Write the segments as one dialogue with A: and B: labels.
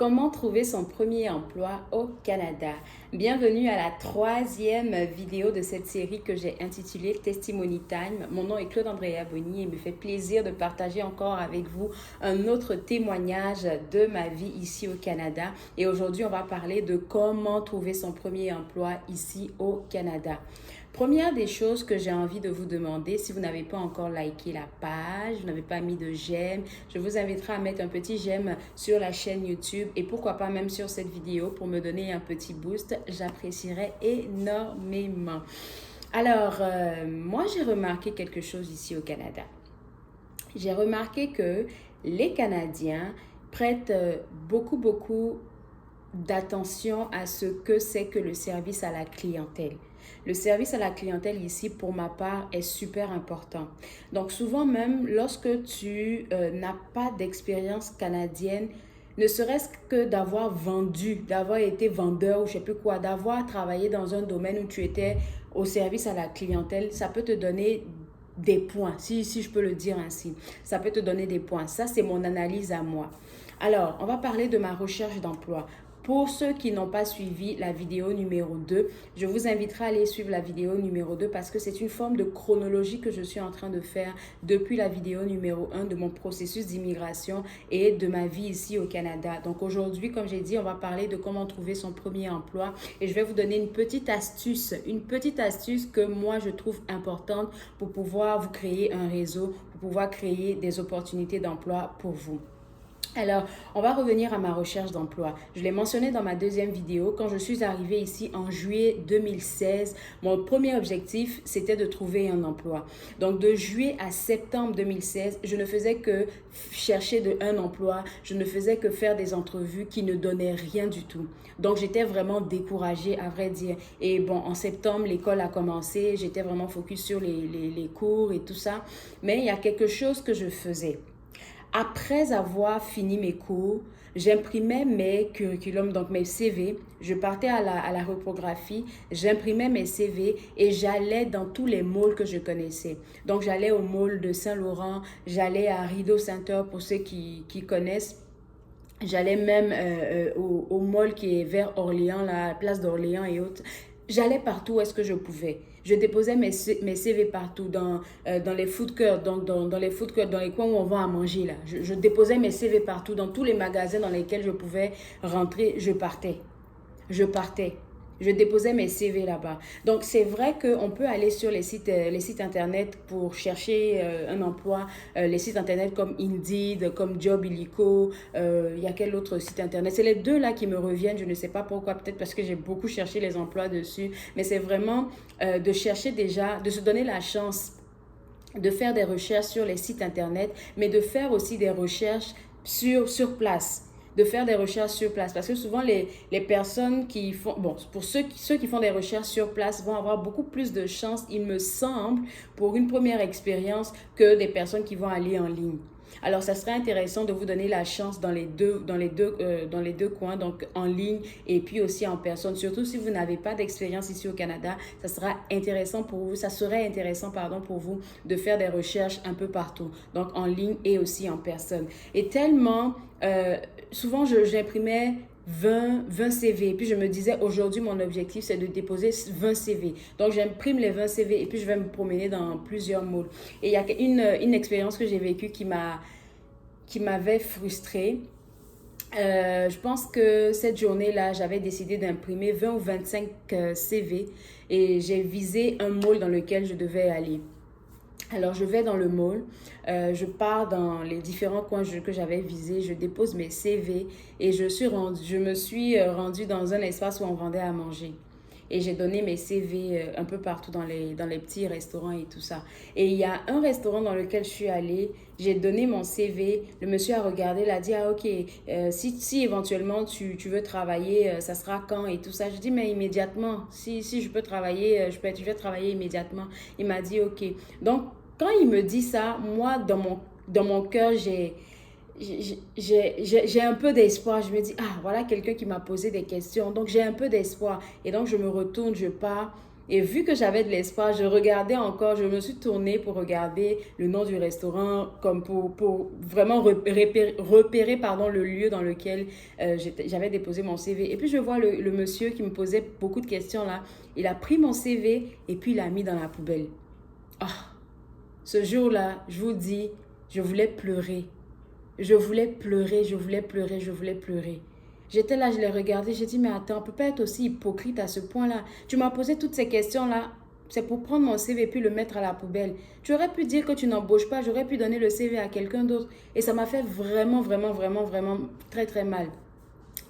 A: Comment trouver son premier emploi au Canada? Bienvenue à la troisième vidéo de cette série que j'ai intitulée Testimony Time. Mon nom est Claude Andrea Bonny et il me fait plaisir de partager encore avec vous un autre témoignage de ma vie ici au Canada. Et aujourd'hui, on va parler de comment trouver son premier emploi ici au Canada. Première des choses que j'ai envie de vous demander, si vous n'avez pas encore liké la page, vous n'avez pas mis de j'aime, je vous inviterai à mettre un petit j'aime sur la chaîne YouTube et pourquoi pas même sur cette vidéo pour me donner un petit boost. J'apprécierais énormément. Alors, moi j'ai remarqué quelque chose ici au Canada. J'ai remarqué que les Canadiens prêtent beaucoup d'attention à ce que c'est que le service à la clientèle. Le service à la clientèle ici, pour ma part, est super important. Donc souvent même, lorsque tu n'as pas d'expérience canadienne, ne serait-ce que d'avoir vendu, d'avoir été vendeur ou je ne sais plus quoi, d'avoir travaillé dans un domaine où tu étais au service à la clientèle, ça peut te donner des points, si je peux le dire ainsi. Ça peut te donner des points. Ça, c'est mon analyse à moi. Alors, on va parler de ma recherche d'emploi. Pour ceux qui n'ont pas suivi la vidéo numéro 2, je vous inviterai à aller suivre la vidéo numéro 2 parce que c'est une forme de chronologie que je suis en train de faire depuis la vidéo numéro 1 de mon processus d'immigration et de ma vie ici au Canada. Donc aujourd'hui, comme j'ai dit, on va parler de comment trouver son premier emploi et je vais vous donner une petite astuce que moi je trouve importante pour pouvoir vous créer un réseau, pour pouvoir créer des opportunités d'emploi pour vous. Alors, on va revenir à ma recherche d'emploi. Je l'ai mentionné dans ma deuxième vidéo. Quand je suis arrivée ici en juillet 2016, mon premier objectif, c'était de trouver un emploi. Donc, de juillet à septembre 2016, je ne faisais que chercher un emploi. Je ne faisais que faire des entrevues qui ne donnaient rien du tout. Donc, j'étais vraiment découragée, à vrai dire. Et bon, en septembre, l'école a commencé. J'étais vraiment focus sur les cours et tout ça. Mais il y a quelque chose que je faisais. Après avoir fini mes cours, j'imprimais mes curriculums, donc mes CV. Je partais à la reprographie, j'imprimais mes CV et j'allais dans tous les malls que je connaissais. Donc, j'allais au mall de Saint-Laurent, j'allais à Rideau Center pour ceux qui connaissent. J'allais même au mall qui est vers Orléans, la place d'Orléans et autres. J'allais partout où est-ce que je pouvais. Je déposais mes CV partout, dans les food courts, donc dans les food courts, dans les coins où on va à manger là. Je déposais mes CV partout, dans tous les magasins dans lesquels je pouvais rentrer, je partais. Je partais. Je déposais mes CV là-bas. Donc, c'est vrai qu'on peut aller sur les sites Internet pour chercher un emploi. Les sites Internet comme Indeed, comme Job Illico. Il y a quel autre site Internet? C'est les deux là qui me reviennent. Je ne sais pas pourquoi. Peut-être parce que j'ai beaucoup cherché les emplois dessus. Mais c'est vraiment de chercher déjà, de se donner la chance de faire des recherches sur les sites Internet, mais de faire aussi des recherches sur place. De faire des recherches sur place parce que souvent les personnes qui font, bon, pour ceux qui font des recherches sur place vont avoir beaucoup plus de chances, il me semble, pour une première expérience que des personnes qui vont aller en ligne. Alors, ça serait intéressant de vous donner la chance dans les deux coins, donc en ligne et puis aussi en personne. Surtout si vous n'avez pas d'expérience ici au Canada, ça serait intéressant pour vous de faire des recherches un peu partout, donc en ligne et aussi en personne. Et tellement, souvent j'imprimais 20 CV. Et puis, je me disais, aujourd'hui, mon objectif, c'est de déposer 20 CV. Donc, j'imprime les 20 CV et puis je vais me promener dans plusieurs malls. Et il y a une expérience que j'ai vécue qui m'avait frustrée. Je pense que cette journée-là, j'avais décidé d'imprimer 20 ou 25 CV et j'ai visé un mall dans lequel je devais aller. Alors, je vais dans le mall, je pars dans les différents coins que j'avais visés, je dépose mes CV et je me suis rendue dans un espace où on vendait à manger. Et j'ai donné mes CV un peu partout dans les petits restaurants et tout ça. Et il y a un restaurant dans lequel je suis allée, j'ai donné mon CV, le monsieur a regardé, il a dit, ah ok, si éventuellement tu veux travailler, ça sera quand et tout ça. Je dis, mais immédiatement, si je peux travailler, je vais travailler immédiatement. Il m'a dit, ok. Donc, quand il me dit ça, moi, dans mon cœur, j'ai un peu d'espoir. Je me dis, ah, voilà quelqu'un qui m'a posé des questions. Donc, j'ai un peu d'espoir. Et donc, je me retourne, je pars. Et vu que j'avais de l'espoir, je regardais encore, je me suis tournée pour regarder le nom du restaurant, comme pour vraiment repérer, pardon, le lieu dans lequel j'avais déposé mon CV. Et puis je vois le monsieur qui me posait beaucoup de questions là. Il a pris mon CV et puis il l'a mis dans la poubelle. Ah, ce jour-là, je vous dis, je voulais pleurer. Je voulais pleurer, je voulais pleurer, je voulais pleurer. J'étais là, je l'ai regardé, j'ai dit, mais attends, on ne peut pas être aussi hypocrite à ce point-là. Tu m'as posé toutes ces questions-là, c'est pour prendre mon CV et puis le mettre à la poubelle. Tu aurais pu dire que tu n'embauches pas, j'aurais pu donner le CV à quelqu'un d'autre. Et ça m'a fait vraiment, vraiment, vraiment, vraiment très, très mal.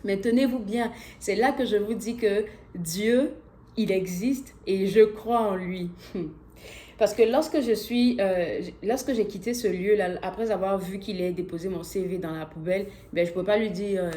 A: Mais tenez-vous bien, c'est là que je vous dis que Dieu, il existe et je crois en lui. Parce que lorsque j'ai quitté ce lieu-là, après avoir vu qu'il ait déposé mon CV dans la poubelle, ben, je ne peux pas lui dire,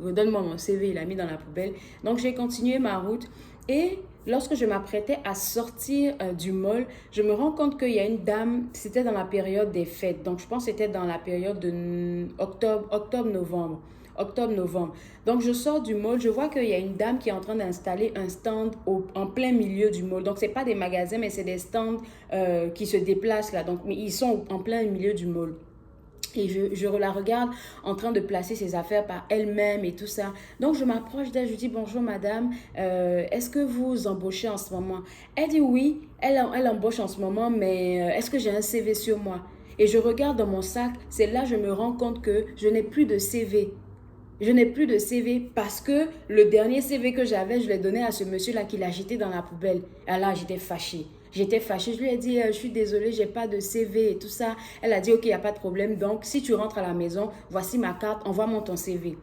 A: redonne-moi mon CV, il l'a mis dans la poubelle. Donc, j'ai continué ma route et lorsque je m'apprêtais à sortir du mall, je me rends compte qu'il y a une dame, c'était dans la période des fêtes. Donc, je pense que c'était dans la période de octobre-novembre. Octobre-novembre. Donc, je sors du mall, je vois qu'il y a une dame qui est en train d'installer un stand en plein milieu du mall. Donc, ce n'est pas des magasins, mais c'est des stands qui se déplacent là. Donc, mais ils sont en plein milieu du mall. Et je la regarde en train de placer ses affaires par elle-même et tout ça. Donc, je m'approche d'elle, je dis bonjour madame, est-ce que vous embauchez en ce moment? Elle dit oui, elle embauche en ce moment, mais est-ce que j'ai un CV sur moi? Et je regarde dans mon sac, c'est là que je me rends compte que je n'ai plus de CV. Je n'ai plus de CV parce que le dernier CV que j'avais, je l'ai donné à ce monsieur-là qui l'a jeté dans la poubelle. Et là, j'étais fâchée. J'étais fâchée. Je lui ai dit, je suis désolée, j'ai pas de CV et tout ça. Elle a dit, ok, il n'y a pas de problème. Donc, si tu rentres à la maison, voici ma carte, envoie-moi ton CV.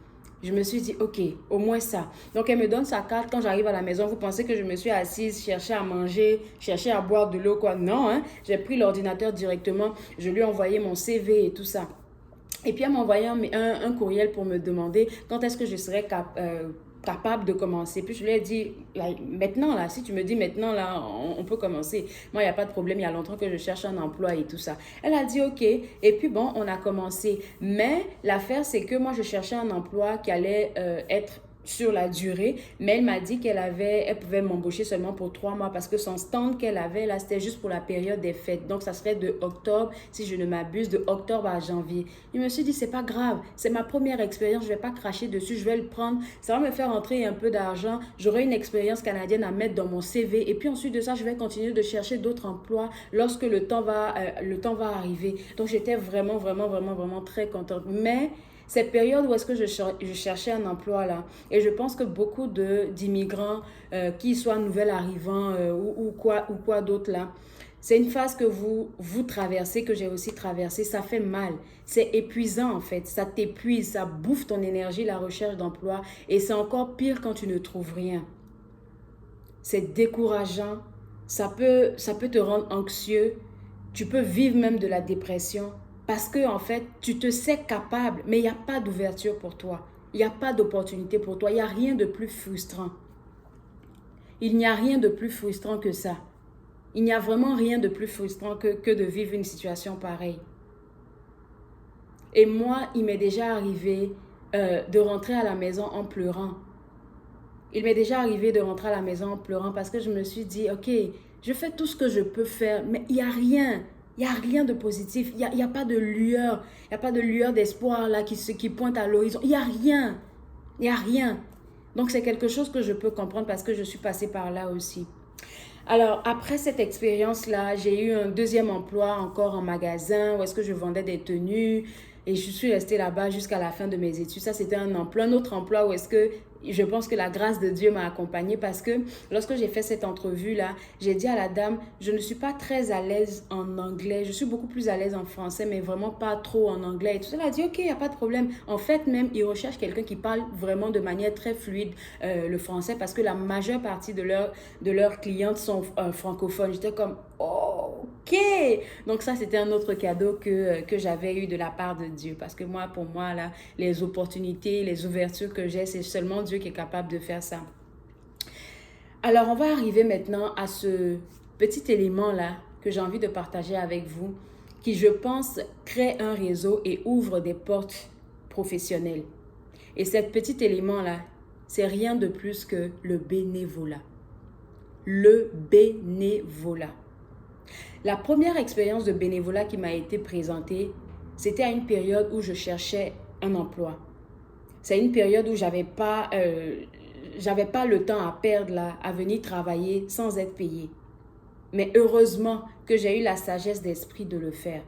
A: Je me suis dit, ok, au moins ça. Donc, elle me donne sa carte. Quand j'arrive à la maison, vous pensez que je me suis assise, chercher à manger, chercher à boire de l'eau, quoi? Non, hein. J'ai pris l'ordinateur directement. Je lui ai envoyé mon CV et tout ça. Et puis, elle m'a envoyé un courriel pour me demander quand est-ce que je serais capable de commencer. Puis, je lui ai dit, maintenant, là, si tu me dis maintenant, là, on peut commencer. Moi, il n'y a pas de problème. Il y a longtemps que je cherche un emploi et tout ça. Elle a dit, OK. Et puis, bon, on a commencé. Mais l'affaire, c'est que moi, je cherchais un emploi qui allait être sur la durée, mais elle m'a dit elle pouvait m'embaucher seulement pour 3 mois parce que son stand qu'elle avait là, c'était juste pour la période des fêtes. Donc, ça serait de octobre, si je ne m'abuse, de octobre à janvier. Je me suis dit, c'est pas grave, c'est ma première expérience, je vais pas cracher dessus, je vais le prendre. Ça va me faire entrer un peu d'argent, j'aurai une expérience canadienne à mettre dans mon CV et puis ensuite de ça, je vais continuer de chercher d'autres emplois lorsque le temps va arriver. Donc, j'étais vraiment, vraiment, vraiment, vraiment très contente. Mais cette période où est-ce que je cherchais un emploi là, et je pense que beaucoup d'immigrants, qui soient nouvel arrivants ou quoi d'autre là, c'est une phase que vous traversez, que j'ai aussi traversée, ça fait mal. C'est épuisant en fait, ça t'épuise, ça bouffe ton énergie, la recherche d'emploi, et c'est encore pire quand tu ne trouves rien. C'est décourageant, ça peut te rendre anxieux, tu peux vivre même de la dépression. Parce que, en fait, tu te sais capable, mais il n'y a pas d'ouverture pour toi. Il n'y a pas d'opportunité pour toi. Il n'y a rien de plus frustrant. Il n'y a rien de plus frustrant que ça. Il n'y a vraiment rien de plus frustrant que de vivre une situation pareille. Et moi, il m'est déjà arrivé de rentrer à la maison en pleurant. Il m'est déjà arrivé de rentrer à la maison en pleurant parce que je me suis dit, ok, je fais tout ce que je peux faire, mais il n'y a rien. Il n'y a rien de positif, il n'y a pas de lueur, il n'y a pas de lueur d'espoir là qui pointe à l'horizon. Il n'y a rien, il n'y a rien. Donc c'est quelque chose que je peux comprendre parce que je suis passée par là aussi. Alors après cette expérience-là, j'ai eu un deuxième emploi encore en magasin où est-ce que je vendais des tenues et je suis restée là-bas jusqu'à la fin de mes études. Ça c'était un autre emploi où est-ce que je pense que la grâce de Dieu m'a accompagnée parce que lorsque j'ai fait cette entrevue-là, j'ai dit à la dame, je ne suis pas très à l'aise en anglais. Je suis beaucoup plus à l'aise en français, mais vraiment pas trop en anglais. Et tout ça, elle a dit, ok, il n'y a pas de problème. En fait, même, ils recherchent quelqu'un qui parle vraiment de manière très fluide le français parce que la majeure partie de leurs clientes sont francophones. J'étais comme, oh, ok. Donc ça, c'était un autre cadeau que j'avais eu de la part de Dieu. Parce que moi, pour moi, là, les opportunités, les ouvertures que j'ai, c'est seulement Dieu qui est capable de faire ça. Alors, on va arriver maintenant à ce petit élément-là que j'ai envie de partager avec vous, qui, je pense, crée un réseau et ouvre des portes professionnelles. Et cet petit élément-là, c'est rien de plus que le bénévolat. le bénévolat. La première expérience de bénévolat qui m'a été présentée, c'était à une période où je cherchais un emploi. C'est une période où j'avais pas le temps à perdre là, à venir travailler sans être payée. Mais heureusement que j'ai eu la sagesse d'esprit de le faire.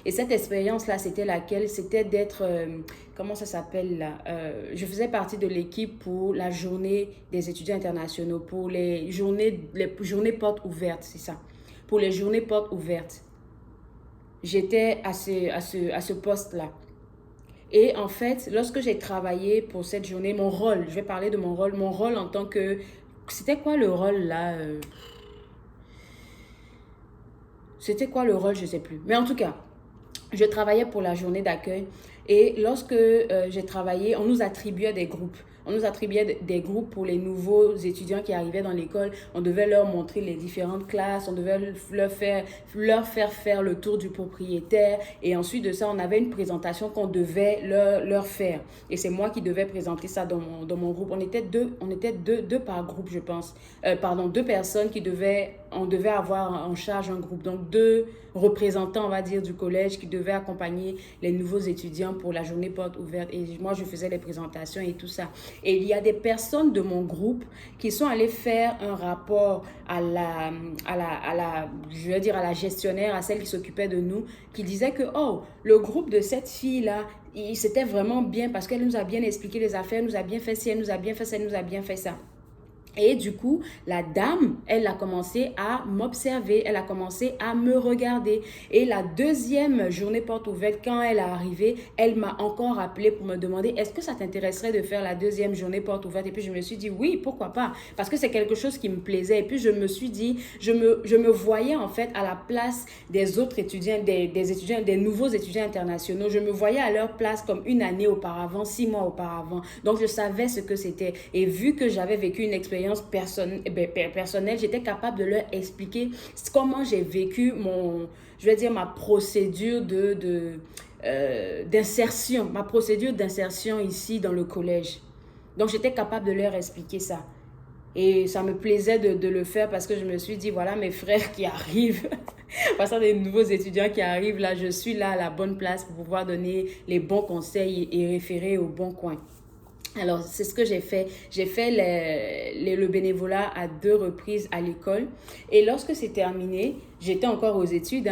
A: Et cette expérience-là, c'était laquelle? C'était d'être, comment ça s'appelle là? Je faisais partie de l'équipe pour la journée des étudiants internationaux, pour les journées portes ouvertes, c'est ça. Pour les journées portes ouvertes. J'étais à ce poste-là. Et en fait, lorsque j'ai travaillé pour cette journée, mon rôle, je vais parler de mon rôle en tant que... C'était quoi le rôle là? C'était quoi le rôle? Je ne sais plus. Mais en tout cas, je travaillais pour la journée d'accueil et lorsque j'ai travaillé, on nous attribuait des groupes. On nous attribuait des groupes pour les nouveaux étudiants qui arrivaient dans l'école. On devait leur montrer les différentes classes, on devait leur faire le tour du propriétaire. Et ensuite de ça, on avait une présentation qu'on devait leur faire. Et c'est moi qui devais présenter ça dans mon groupe. On était deux par groupe, je pense. Deux personnes on devait avoir en charge un groupe. Donc, 2 représentants, on va dire, du collège qui devaient accompagner les nouveaux étudiants pour la journée porte ouverte. Et moi, je faisais les présentations et tout ça. Et il y a des personnes de mon groupe qui sont allées faire un rapport à la gestionnaire, à celle qui s'occupait de nous, qui disait que, oh, le groupe de cette fille-là, c'était vraiment bien parce qu'elle nous a bien expliqué les affaires, nous a bien fait ci, elle nous a bien fait ça, elle nous a bien fait ça. Et du coup, la dame, elle a commencé à m'observer, elle a commencé à me regarder. Et la deuxième journée porte ouverte, quand elle est arrivée, elle m'a encore appelé pour me demander, est-ce que ça t'intéresserait de faire la deuxième journée porte ouverte? Et puis je me suis dit, oui, pourquoi pas? Parce que c'est quelque chose qui me plaisait. Et puis je me suis dit, je me voyais en fait à la place des autres étudiants, des étudiants, des nouveaux étudiants internationaux. Je me voyais à leur place comme une année auparavant, 6 mois auparavant. Donc je savais ce que c'était. Et vu que j'avais vécu une expérience personnelle, j'étais capable de leur expliquer comment j'ai vécu ma procédure d'insertion ici dans le collège. Donc, j'étais capable de leur expliquer ça. Et ça me plaisait de le faire parce que je me suis dit, voilà mes frères qui arrivent, passant des nouveaux étudiants qui arrivent là, je suis là à la bonne place pour pouvoir donner les bons conseils et référer au bon coin. Alors, c'est ce que j'ai fait. J'ai fait le bénévolat à 2 reprises à l'école. Et lorsque c'est terminé, j'étais encore aux études.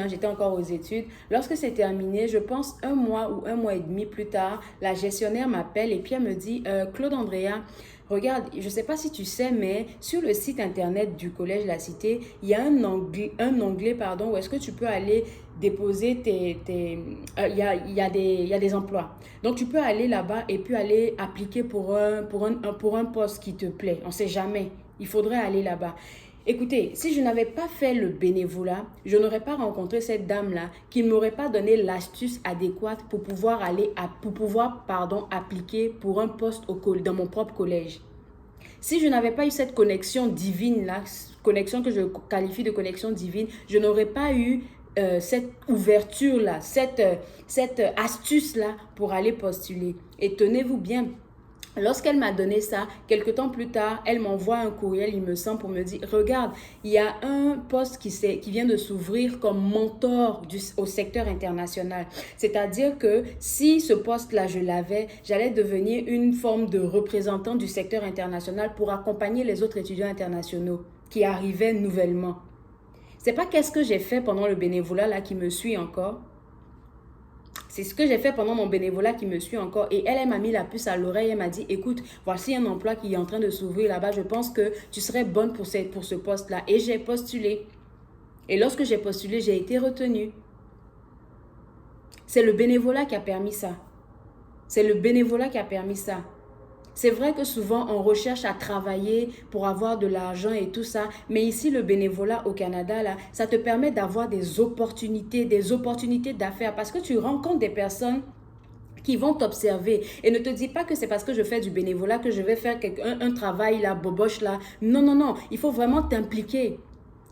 A: Lorsque c'est terminé, je pense 1 mois ou 1 mois et demi plus tard, la gestionnaire m'appelle et puis elle me dit, Claude Andrea, regarde, je ne sais pas si tu sais, mais sur le site internet du Collège La Cité, il y a un onglet où est-ce que tu peux aller déposer il y a des emplois. Donc, tu peux aller là-bas et puis aller appliquer pour un poste qui te plaît. On ne sait jamais. Il faudrait aller là-bas. Écoutez, si je n'avais pas fait le bénévolat, je n'aurais pas rencontré cette dame-là qui ne m'aurait pas donné l'astuce adéquate pour pouvoir appliquer pour un poste dans mon propre collège. Si je n'avais pas eu cette connexion divine-là, connexion que je qualifie de connexion divine, je n'aurais pas eu cette ouverture-là, cette astuce-là pour aller postuler. Et tenez-vous bien, lorsqu'elle m'a donné ça, quelque temps plus tard, elle m'envoie un courriel, il me semble, pour me dire, regarde, il y a un poste qui vient de s'ouvrir comme mentor au secteur international. C'est-à-dire que si ce poste-là, je l'avais, j'allais devenir une forme de représentant du secteur international pour accompagner les autres étudiants internationaux qui arrivaient nouvellement. C'est pas qu'est-ce que j'ai fait pendant le bénévolat là qui me suit encore. C'est ce que j'ai fait pendant mon bénévolat qui me suit encore. Et elle m'a mis la puce à l'oreille. Elle m'a dit, écoute, voici un emploi qui est en train de s'ouvrir là-bas. Je pense que tu serais bonne pour ce poste-là. Et j'ai postulé. Et lorsque j'ai postulé, j'ai été retenue. C'est le bénévolat qui a permis ça. C'est vrai que souvent, on recherche à travailler pour avoir de l'argent et tout ça. Mais ici, le bénévolat au Canada, là, ça te permet d'avoir des opportunités d'affaires. Parce que tu rencontres des personnes qui vont t'observer. Et ne te dis pas que c'est parce que je fais du bénévolat que je vais faire un travail là, boboche là. Non. Il faut vraiment t'impliquer.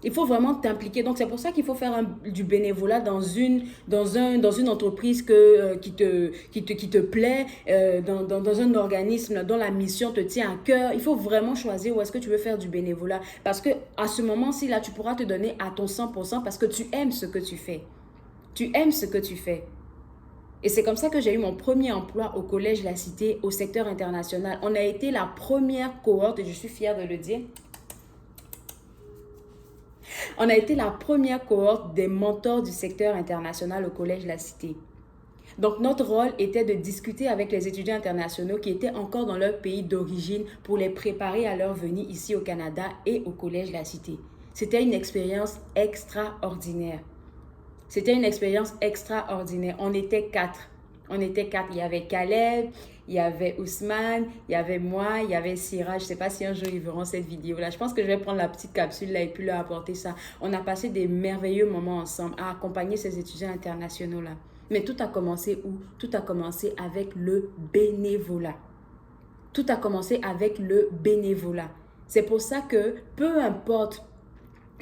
A: Il faut vraiment t'impliquer. Donc, c'est pour ça qu'il faut faire du bénévolat dans une entreprise qui te plaît, dans un organisme dont la mission te tient à cœur. Il faut vraiment choisir où est-ce que tu veux faire du bénévolat. Parce que à ce moment-ci, là, tu pourras te donner à ton 100% parce que tu aimes ce que tu fais. Tu aimes ce que tu fais. Et c'est comme ça que j'ai eu mon premier emploi au Collège La Cité, au secteur international. On a été la première cohorte, et je suis fière de le dire, on a été la première cohorte des mentors du secteur international au Collège La Cité. Donc, notre rôle était de discuter avec les étudiants internationaux qui étaient encore dans leur pays d'origine pour les préparer à leur venue ici au Canada et au Collège La Cité. C'était une expérience extraordinaire. C'était une expérience extraordinaire. On était 4. On était 4. Il y avait Caleb, il y avait Ousmane, il y avait moi, il y avait Syrah. Je ne sais pas si un jour ils verront cette vidéo-là. Je pense que je vais prendre la petite capsule-là et puis leur apporter ça. On a passé des merveilleux moments ensemble à accompagner ces étudiants internationaux-là. Mais tout a commencé où? Tout a commencé avec le bénévolat. Tout a commencé avec le bénévolat. C'est pour ça que peu importe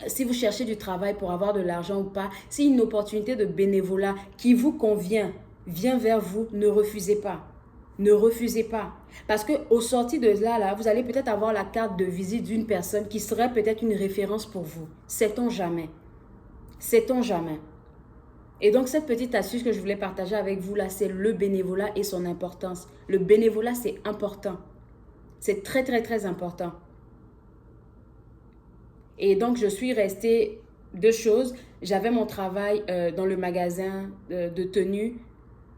A: si vous cherchez du travail pour avoir de l'argent ou pas, si une opportunité de bénévolat qui vous convient vient vers vous, ne refusez pas. Ne refusez pas. Parce qu'au sorti de là, vous allez peut-être avoir la carte de visite d'une personne qui serait peut-être une référence pour vous. Sait-on jamais? Sait-on jamais? Et donc, cette petite astuce que je voulais partager avec vous là, c'est le bénévolat et son importance. Le bénévolat, c'est important. C'est très, très, très important. Et donc, je suis restée 2 choses. J'avais mon travail dans le magasin de tenue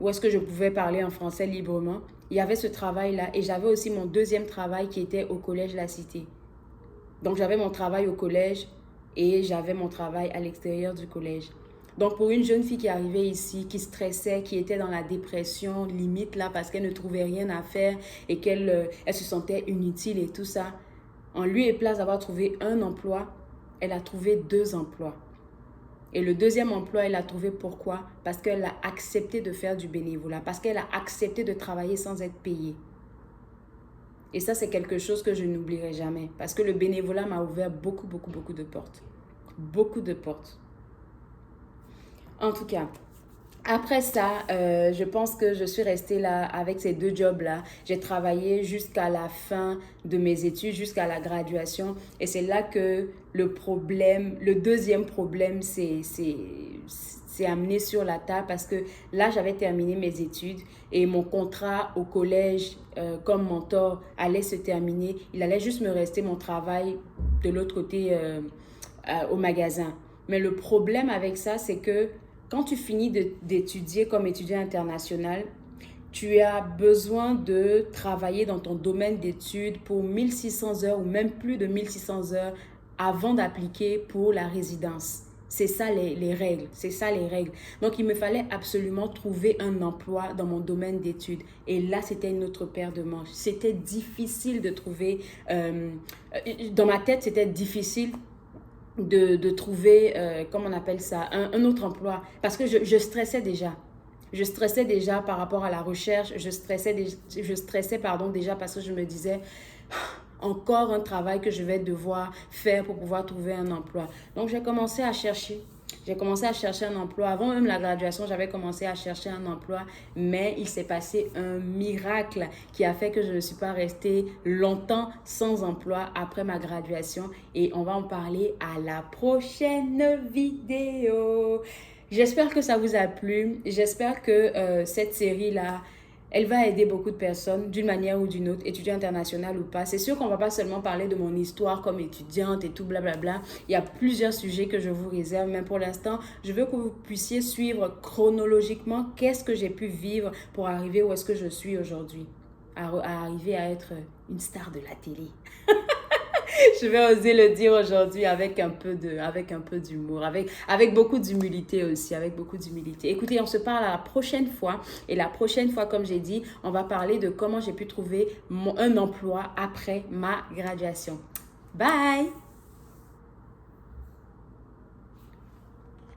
A: où est-ce que je pouvais parler en français librement. Il y avait ce travail-là et j'avais aussi mon deuxième travail qui était au Collège La Cité. Donc, j'avais mon travail au collège et j'avais mon travail à l'extérieur du collège. Donc, pour une jeune fille qui arrivait ici, qui stressait, qui était dans la dépression limite là parce qu'elle ne trouvait rien à faire et qu'elle se sentait inutile et tout ça, en lieu et place d'avoir trouvé un emploi, elle a trouvé 2 emplois. Et le deuxième emploi, elle l'a trouvé pourquoi? Parce qu'elle a accepté de faire du bénévolat, parce qu'elle a accepté de travailler sans être payée. Et ça, c'est quelque chose que je n'oublierai jamais. Parce que le bénévolat m'a ouvert beaucoup, beaucoup, beaucoup de portes. Beaucoup de portes. En tout cas, après ça, je pense que je suis restée là avec ces 2 jobs-là. J'ai travaillé jusqu'à la fin de mes études, jusqu'à la graduation. Et c'est là que le deuxième problème s'est amené sur la table parce que là, j'avais terminé mes études et mon contrat au collège comme mentor allait se terminer. Il allait juste me rester mon travail de l'autre côté au magasin. Mais le problème avec ça, c'est que quand tu finis d'étudier comme étudiant international, tu as besoin de travailler dans ton domaine d'études pour 1600 heures ou même plus de 1600 heures avant d'appliquer pour la résidence. C'est ça les règles, c'est ça les règles. Donc, il me fallait absolument trouver un emploi dans mon domaine d'études. Et là, c'était une autre paire de manches. C'était difficile de trouver, dans ma tête, c'était difficile de trouver, comment on appelle ça, un autre emploi. Parce que je stressais déjà. Je stressais déjà par rapport à la recherche. Je stressais déjà parce que je me disais, encore un travail que je vais devoir faire pour pouvoir trouver un emploi. Donc, j'ai commencé à chercher. J'ai commencé à chercher un emploi. Avant même la graduation, j'avais commencé à chercher un emploi. Mais il s'est passé un miracle qui a fait que je ne suis pas restée longtemps sans emploi après ma graduation. Et on va en parler à la prochaine vidéo. J'espère que ça vous a plu. J'espère que cette série-là, elle va aider beaucoup de personnes d'une manière ou d'une autre, étudiant international ou pas. C'est sûr qu'on ne va pas seulement parler de mon histoire comme étudiante et tout blablabla. Il y a plusieurs sujets que je vous réserve, mais pour l'instant, je veux que vous puissiez suivre chronologiquement qu'est-ce que j'ai pu vivre pour arriver où est-ce que je suis aujourd'hui, à arriver à être une star de la télé. Je vais oser le dire aujourd'hui avec un peu d'humour, avec beaucoup d'humilité aussi, avec beaucoup d'humilité. Écoutez, on se parle à la prochaine fois. Et la prochaine fois, comme j'ai dit, on va parler de comment j'ai pu trouver un emploi après ma graduation. Bye!